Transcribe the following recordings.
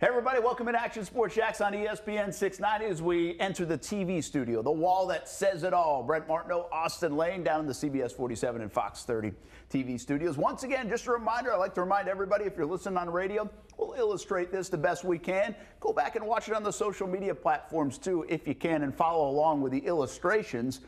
Hey everybody, welcome to Action Sports Jacks on ESPN 690 as we enter the TV studio, the wall that says it all. Brent, Austen Lane down in the CBS 47 and Fox 30 TV studios. Once again, just a reminder, I like to remind everybody, if you're listening on radio, we'll illustrate this the best we can. Go back and watch it on the social media platforms too, if you can, and follow along with the illustrations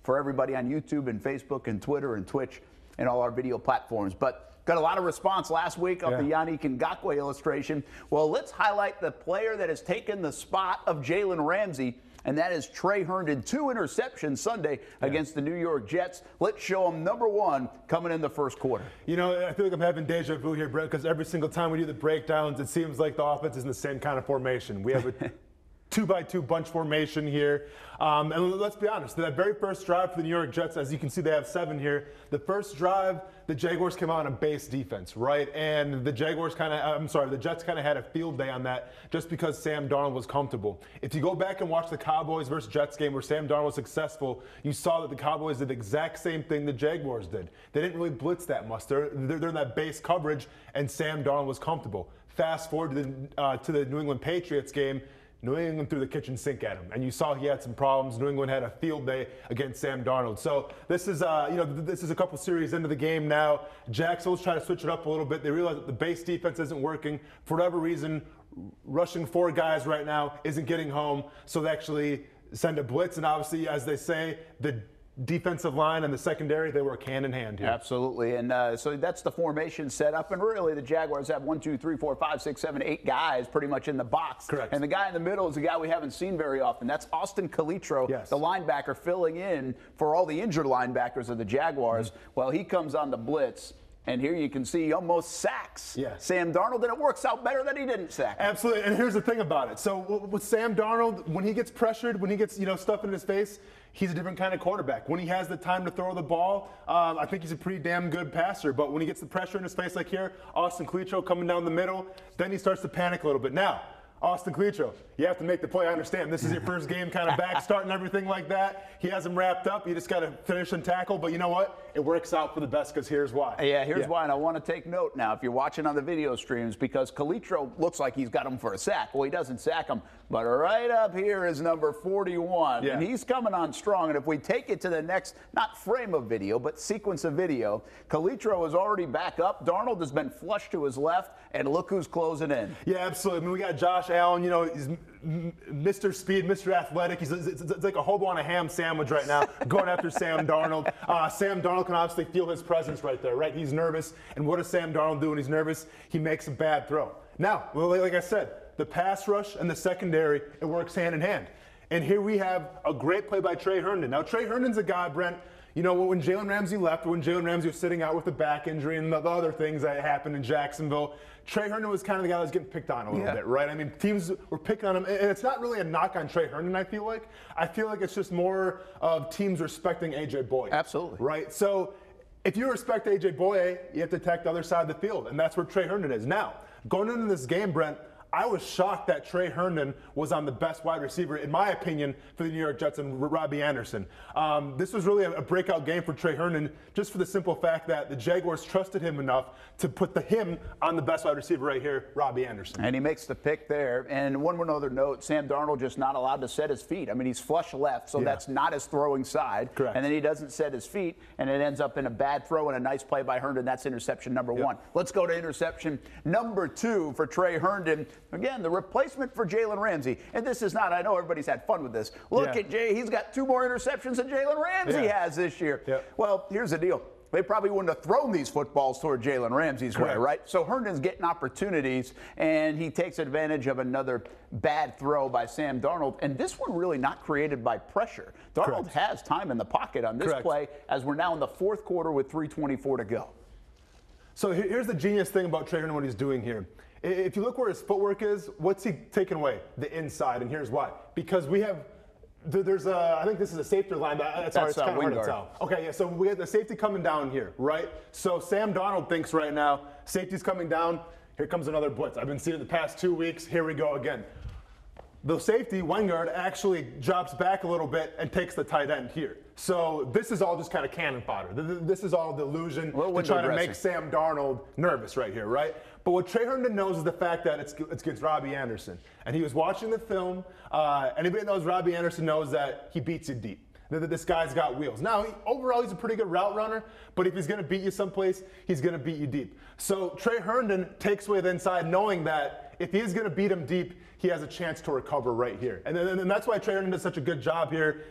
for everybody on YouTube and Facebook and Twitter and Twitch and all our video platforms. But got a lot of response last week off the Yannick Ngakoue illustration. Well, let's highlight the player that has taken the spot of Jalen Ramsey, and that is Trey Herndon. 2 interceptions Sunday against the New York Jets. Let's show him number 1 coming in the first quarter. You know, I feel like I'm having deja vu here, Brent, because every single time we do the breakdowns, it seems like the offense is in the same kind of formation. We have a 2-by-2 bunch formation here. And let's be honest, that very first drive for the New York Jets, as you can see, they have 7 here. The first drive, the Jaguars came out on a base defense, right? And the Jets kind of had a field day on that just because Sam Darnold was comfortable. If you go back and watch the Cowboys versus Jets game where Sam Darnold was successful, you saw that the Cowboys did the exact same thing the Jaguars did. They didn't really blitz that much. They're in that base coverage, and Sam Darnold was comfortable. Fast forward to the New England Patriots game. New England threw the kitchen sink at him, and you saw he had some problems. New England had a field day against Sam Darnold. So this is, this is a couple series into the game now. Jacksonville's trying to switch it up a little bit. They realize that the base defense isn't working. For whatever reason, rushing 4 guys right now isn't getting home. So they actually send a blitz, and obviously, as they say, the defensive line and the secondary, they work hand in hand here. Absolutely. And so that's the formation set up. And really, the Jaguars have 1, 2, 3, 4, 5, 6, 7, 8 guys pretty much in the box. Correct. And the guy in the middle is a guy we haven't seen very often. That's Austin Calitro, the linebacker, filling in for all the injured linebackers of the Jaguars. Well, he comes on the blitz. And here you can see he almost sacks Sam Darnold, and it works out better that he didn't sack him. Absolutely, and here's the thing about it. So with Sam Darnold, when he gets pressured, when he gets stuff in his face, he's a different kind of quarterback. When he has the time to throw the ball, I think he's a pretty damn good passer. But when he gets the pressure in his face like here, Austin Calitro coming down the middle, then he starts to panic a little bit. Now, Austin Calitro, you have to make the play. I understand this is your first game kind of back start and everything like that. He has him wrapped up. You just got to finish and tackle. But you know what? It works out for the best because here's why. Yeah, here's why. And I want to take note now, if you're watching on the video streams, because Calitro looks like he's got him for a sack. Well, he doesn't sack him. But right up here is number 41. And he's coming on strong. And if we take it to the next, not frame of video, but sequence of video, Calitro is already back up. Darnold has been flushed to his left. And look who's closing in. Yeah, absolutely. I mean, we got Josh Allen, he's Mr. Speed, Mr. Athletic. It's like a hobo on a ham sandwich right now, going after Sam Darnold. Sam Darnold can obviously feel his presence right there, right? He's nervous. And what does Sam Darnold do when he's nervous? He makes a bad throw. Now, like I said, the pass rush and the secondary, it works hand in hand. And here we have a great play by Trey Herndon. Now, Trey Herndon's a guy, Brent, when Jalen Ramsey left, when Jalen Ramsey was sitting out with the back injury and the other things that happened in Jacksonville, Trey Herndon was kind of the guy that was getting picked on a little bit, right? I mean, teams were picking on him, and it's not really a knock on Trey Herndon, I feel like. I feel like it's just more of teams respecting A.J. Boye. Absolutely. Right? So if you respect A.J. Boye, you have to attack the other side of the field, and that's where Trey Herndon is. Now, going into this game, Brent, I was shocked that Trey Herndon was on the best wide receiver, in my opinion, for the New York Jets and Robbie Anderson. This was really a breakout game for Trey Herndon, just for the simple fact that the Jaguars trusted him enough to put him on the best wide receiver right here, Robbie Anderson. And he makes the pick there. And one other note, Sam Darnold just not allowed to set his feet. I mean, he's flush left, so that's not his throwing side. Correct. And then he doesn't set his feet, and it ends up in a bad throw and a nice play by Herndon. That's interception number 1. Let's go to interception number 2 for Trey Herndon. Again, the replacement for Jalen Ramsey. And this is not, I know everybody's had fun with this. Look at Jay, he's got 2 more interceptions than Jalen Ramsey has this year. Well, here's the deal. They probably wouldn't have thrown these footballs toward Jalen Ramsey's way, right? So Herndon's getting opportunities, and he takes advantage of another bad throw by Sam Darnold. And this one really not created by pressure. Darnold has time in the pocket on this play, as we're now in the 4th quarter with 3:24 to go. So here's the genius thing about Trey Herndon, what he's doing here. If you look where his footwork is, what's he taking away? The inside, and here's why. Because we have There's a, I think this is a safety line, but it's kind of hard to tell. Okay, yeah, so we have the safety coming down here, right? So Sam Darnold thinks right now, safety's coming down, here comes another blitz. I've been seeing it the past 2 weeks, here we go again. The safety, Weingard, actually drops back a little bit and takes the tight end here. So this is all just kind of cannon fodder. This is all delusion to try to make Sam Darnold nervous right here, right? But what Trey Herndon knows is the fact that it's against Robbie Anderson. And he was watching the film. Anybody that knows Robbie Anderson knows that he beats you deep. That this guy's got wheels. Now, overall, he's a pretty good route runner, but if he's going to beat you someplace, he's going to beat you deep. So Trey Herndon takes away the inside, knowing that if he's going to beat him deep, he has a chance to recover right here. And that's why Trey Herndon does such a good job here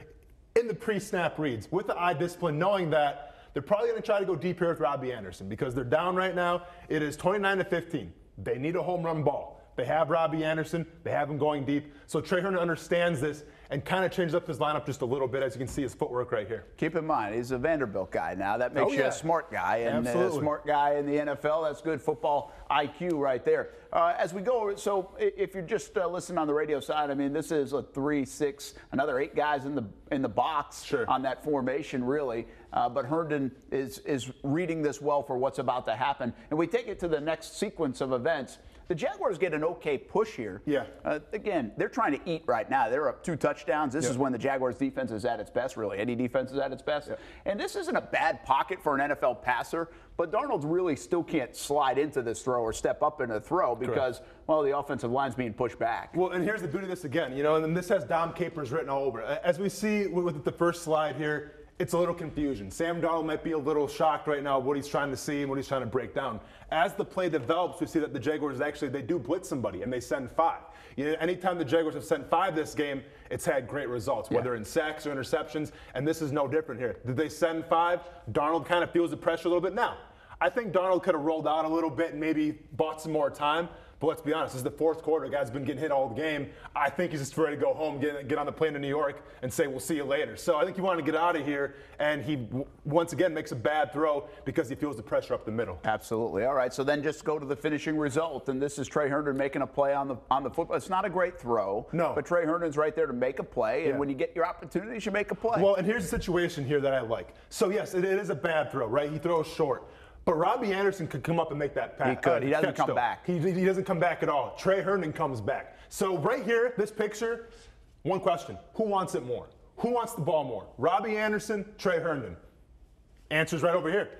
in the pre-snap reads with the eye discipline, knowing that they're probably going to try to go deep here with Robbie Anderson because they're down right now. It is 29-15. They need a home run ball. They have Robbie Anderson. They have him going deep. So Trey Herndon understands this and kind of changes up his lineup just a little bit, as you can see his footwork right here. Keep in mind, he's a Vanderbilt guy now. That makes you a smart guy. And a smart guy in the NFL, that's good football IQ right there. As we go, so if you're just listening on the radio side, I mean, this is a 3-6, another 8 guys in the box on that formation, really. But Herndon is reading this well for what's about to happen. And we take it to the next sequence of events. The Jaguars get an okay push here. Yeah. Again, they're trying to eat right now. They're up 2 touchdowns. This is when the Jaguars defense is at its best, really. Any defense is at its best. Yeah. And this isn't a bad pocket for an NFL passer, but Darnold really still can't slide into this throw or step up in a throw because, well, the offensive line's being pushed back. Well, and here's the beauty of this again, and this has Dom Capers written all over it. As we see with the first slide here, it's a little confusion. Sam Darnold might be a little shocked right now what he's trying to see and what he's trying to break down. As the play develops, we see that the Jaguars they do blitz somebody and they send 5. Anytime the Jaguars have sent 5 this game, it's had great results, whether in sacks or interceptions, and this is no different here. Did they send 5? Darnold kind of feels the pressure a little bit. Now, I think Darnold could have rolled out a little bit and maybe bought some more time. But let's be honest, this is the 4th quarter. Guy's been getting hit all the game. I think he's just ready to go home, get on the plane to New York, and say, we'll see you later. So I think he wanted to get out of here, and he, once again, makes a bad throw because he feels the pressure up the middle. Absolutely. All right, so then just go to the finishing result, and this is Trey Herndon making a play on the football. It's not a great throw, but Trey Herndon's right there to make a play, and when you get your opportunities, you make a play. Well, and here's the situation here that I like. So, yes, it is a bad throw, right? He throws short. But Robbie Anderson could come up and make that pass. He could. He doesn't come back. He doesn't come back at all. Trey Herndon comes back. So right here, this picture, one question. Who wants it more? Who wants the ball more? Robbie Anderson, Trey Herndon? Answer's right over here.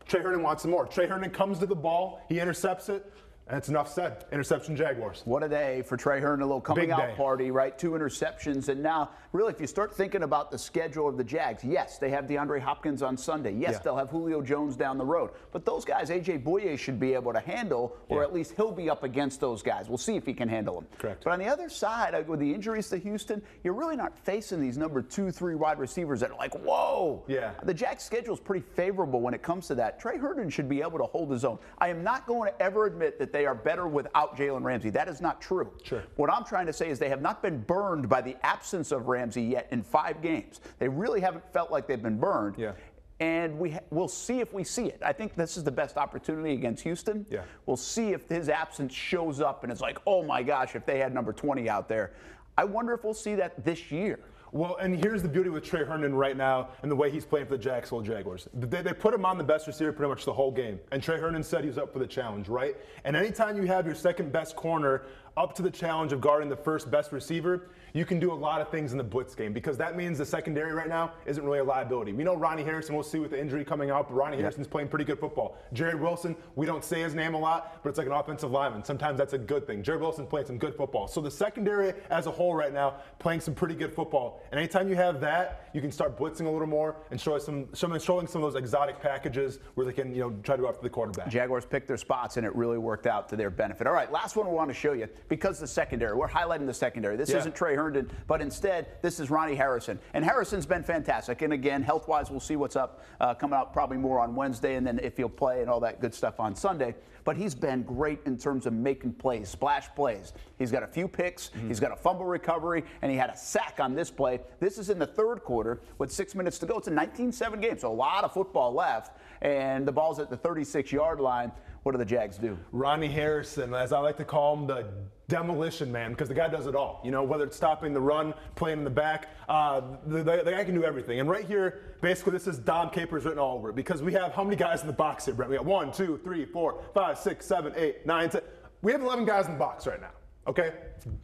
Trey Herndon wants it more. Trey Herndon comes to the ball. He intercepts it. And it's enough said. Interception Jaguars. What a day for Trey Herndon, a little coming out party, right? 2 interceptions. And now, really, if you start thinking about the schedule of the Jags, yes, they have DeAndre Hopkins on Sunday. Yes, they'll have Julio Jones down the road. But those guys, A.J. Bouye should be able to handle, or at least he'll be up against those guys. We'll see if he can handle them. Correct. But on the other side, with the injuries to Houston, you're really not facing these number 2, 3 wide receivers that are like, whoa. Yeah. The Jags' schedule is pretty favorable when it comes to that. Trey Herndon should be able to hold his own. I am not going to ever admit that they are better without Jalen Ramsey. That is not true. Sure. What I'm trying to say is they have not been burned by the absence of Ramsey yet in 5 games. They really haven't felt like they've been burned. Yeah. And we'll see if we see it. I think this is the best opportunity against Houston. Yeah. We'll see if his absence shows up and it's like, oh my gosh, if they had number 20 out there. I wonder if we'll see that this year. Well, and here's the beauty with Trey Herndon right now and the way he's playing for the Jacksonville Jaguars. They put him on the best receiver pretty much the whole game. And Trey Herndon said he was up for the challenge, right? And anytime you have your second best corner up to the challenge of guarding the first best receiver, you can do a lot of things in the blitz game because that means the secondary right now isn't really a liability. We know Ronnie Harrison, we'll see with the injury coming out, but Ronnie Harrison's playing pretty good football. Jared Wilson, we don't say his name a lot, but it's like an offensive lineman. Sometimes that's a good thing. Jared Wilson's playing some good football. So the secondary as a whole right now playing some pretty good football. And anytime you have that, you can start blitzing a little more and showing some of those exotic packages where they can, try to go after the quarterback. Jaguars picked their spots and it really worked out to their benefit. All right, last one we want to show you because the secondary. We're highlighting the secondary. This isn't Trey Herndon, but instead this is Ronnie Harrison. And Harrison's been fantastic. And again, health-wise, we'll see what's up coming out probably more on Wednesday and then if he'll play and all that good stuff on Sunday. But he's been great in terms of making plays, splash plays. He's got a few picks, he's got a fumble recovery, and he had a sack on this play. This is in the 3rd quarter with 6 minutes to go. It's a 19-7 game, so a lot of football left, and the ball's at the 36-yard line. What do the Jags do? Ronnie Harrison, as I like to call him, the demolition man, because the guy does it all. Whether it's stopping the run, playing in the back, the guy can do everything. And right here, basically, this is Dom Capers written all over it, because we have how many guys in the box here, Brent? We got 1, 2, 3, 4, 5, 6, 7, 8, 9, 10. We have 11 guys in the box right now, okay?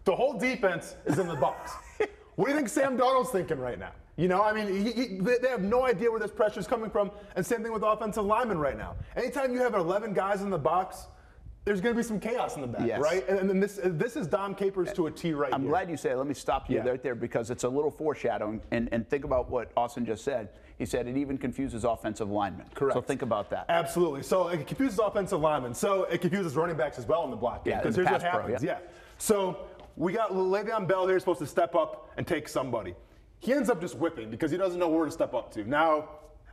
The whole defense is in the box. What do you think Sam Darnold's thinking right now? They have no idea where this pressure is coming from, and same thing with offensive linemen right now. Anytime you have 11 guys in the box, there's going to be some chaos in the back, Yes. right? And then this is Dom Capers to a T right I'm here. glad you said it. Let me stop you Yeah. right there because it's a little foreshadowing. And think about what Austen just said. He said it even confuses offensive linemen. Correct. So think about that. Absolutely. So it confuses offensive linemen. So it confuses running backs as well in the block game. Yeah, Because in the here's what pass pro, happens. yeah. Yeah. So we got Le'Veon Bell here supposed to step up and take somebody. He ends up just whipping because he doesn't know where to step up to. Now,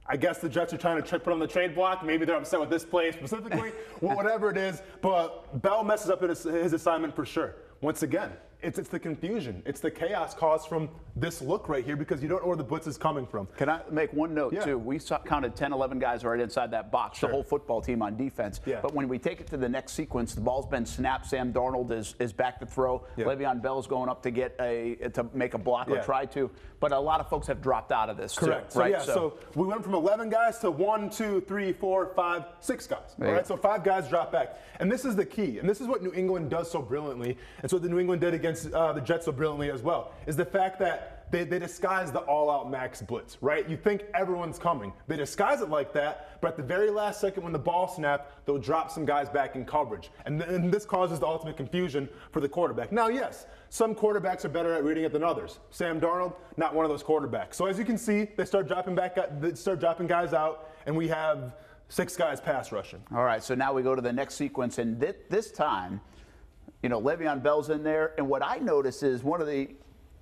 I guess the Jets are trying to put on the trade block. Maybe they're upset with this play specifically, whatever it is. But Bell messes up his assignment for sure. Once again, it's the confusion. It's the chaos caused from this look right here because you don't know where the blitz is coming from. Can I make one note, Yeah. too? We counted 10, 11 guys right inside that box, Sure. the whole football team on defense. Yeah. But when we take it to the next sequence, the ball's been snapped. Sam Darnold is back to throw. Yeah. Le'Veon Bell's going up to make a block or Yeah. try to. But a lot of folks have dropped out of this, Correct. too. So, Right? yeah, so we went from 11 guys to 1, 2, 3, 4, 5, 6 guys. All Yeah. right, so 5 guys drop back. And this is the key. And this is what New England does so brilliantly. And so what the New England did against the Jets so brilliantly as well, is the fact that they disguise the all-out max blitz, right? You think everyone's coming. They disguise it like that, but at the very last second when the ball snapped, they'll drop some guys back in coverage. And this causes the ultimate confusion for the quarterback. Now, yes, some quarterbacks are better at reading it than others. Sam Darnold, not one of those quarterbacks. So as you can see, they start dropping guys out, and we have 6 guys pass rushing. All right, so now we go to the next sequence, and this time, Le'Veon Bell's in there, and what I notice is one of the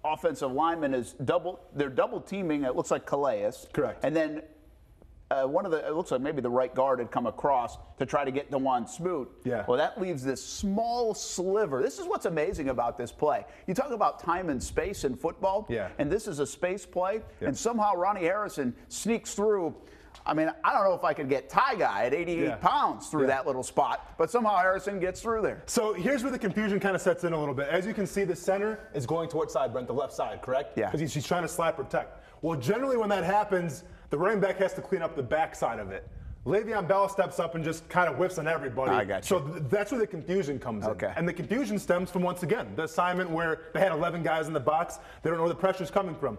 offensive linemen is they're double teaming. It looks like Calais. Correct. And then it looks like maybe the right guard had come across to try to get DeJuan Smoot. Yeah. Well, that leaves this small sliver. This is what's amazing about this play. You talk about time and space in football. Yeah. And this is a space play. Yeah. And somehow Ronnie Harrison sneaks through. I mean, I don't know if I could get Ty Guy at 88 Yeah. pounds through that little spot, but somehow Harrison gets through there. So here's where the confusion kind of sets in a little bit. As you can see, the center is going to what side, Brent? The left side, correct? Yeah. Because he's trying to slide protect. Well, generally when that happens, the running back has to clean up the back side of it. Le'Veon Bell steps up and just kind of whiffs on everybody. I got you. So that's where the confusion comes Okay. in. And the confusion stems from, once again, the assignment where they had 11 guys in the box. They don't know where the pressure's coming from.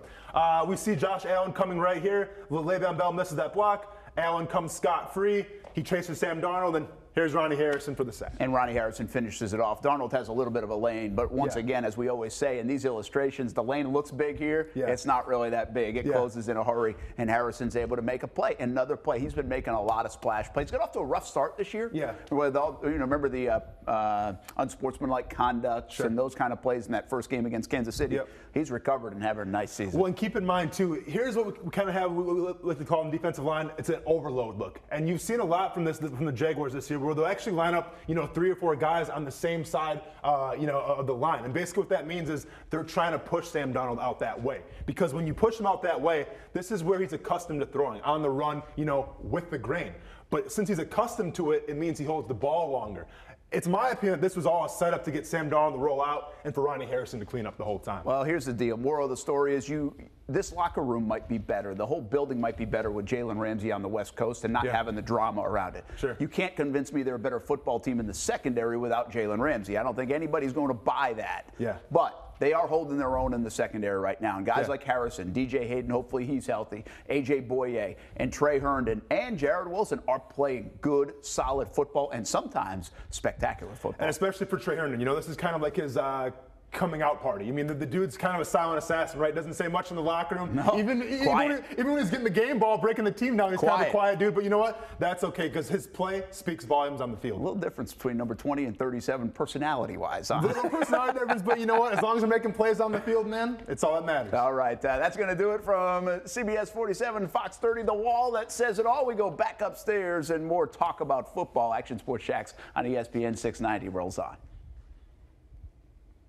We see Josh Allen coming right here. Le'Veon Bell misses that block. Allen comes scot-free. He chases Sam Darnold, and here's Ronnie Harrison for the sack. And Ronnie Harrison finishes it off. Darnold has a little bit of a lane, but once again, as we always say in these illustrations, the lane looks big here. Yeah. It's not really that big. It Yeah. closes in a hurry, and Harrison's able to make a play. Another play. He's been making a lot of splash plays. Got off to a rough start this year. Yeah. With all, remember the unsportsmanlike conducts and those kind of plays in that first game against Kansas City. Yep. He's recovered and having a nice season. Well, and keep in mind, too, here's what we kind of have, we like to call in defensive line, it's an overload look. And you've seen a lot from the Jaguars this year where they'll actually line up, 3 or 4 guys on the same side, of the line. And basically what that means is they're trying to push Sam Darnold out that way. Because when you push him out that way, this is where he's accustomed to throwing, on the run, with the grain. But since he's accustomed to it, it means he holds the ball longer. It's my opinion that this was all a setup to get Sam Darnold to roll out and for Ronnie Harrison to clean up the whole time. Well, here's the deal. Moral of the story is this locker room might be better. The whole building might be better with Jalen Ramsey on the West Coast and not having the drama around it. Sure. You can't convince me they're a better football team in the secondary without Jalen Ramsey. I don't think anybody's going to buy that. Yeah. But they are holding their own in the secondary right now. And guys like Harrison, DJ Hayden, hopefully he's healthy, A.J. Boye, and Trey Herndon, and Jared Wilson are playing good, solid football and sometimes spectacular football. And especially for Trey Herndon, this is kind of like his coming out party. I mean, the dude's kind of a silent assassin, right? Doesn't say much in the locker room. No, even when he's getting the game ball, breaking the team down, he's kind of a quiet dude. But you know what? That's okay because his play speaks volumes on the field. A little difference between number 20 and 37 personality-wise. Huh? Little personality difference, but you know what? As long as they're making plays on the field, man, it's all that matters. All right, that's going to do it from CBS 47, Fox 30, The Wall That Says It All. We go back upstairs and more talk about football. Action Sports Shacks on ESPN 690 rolls on.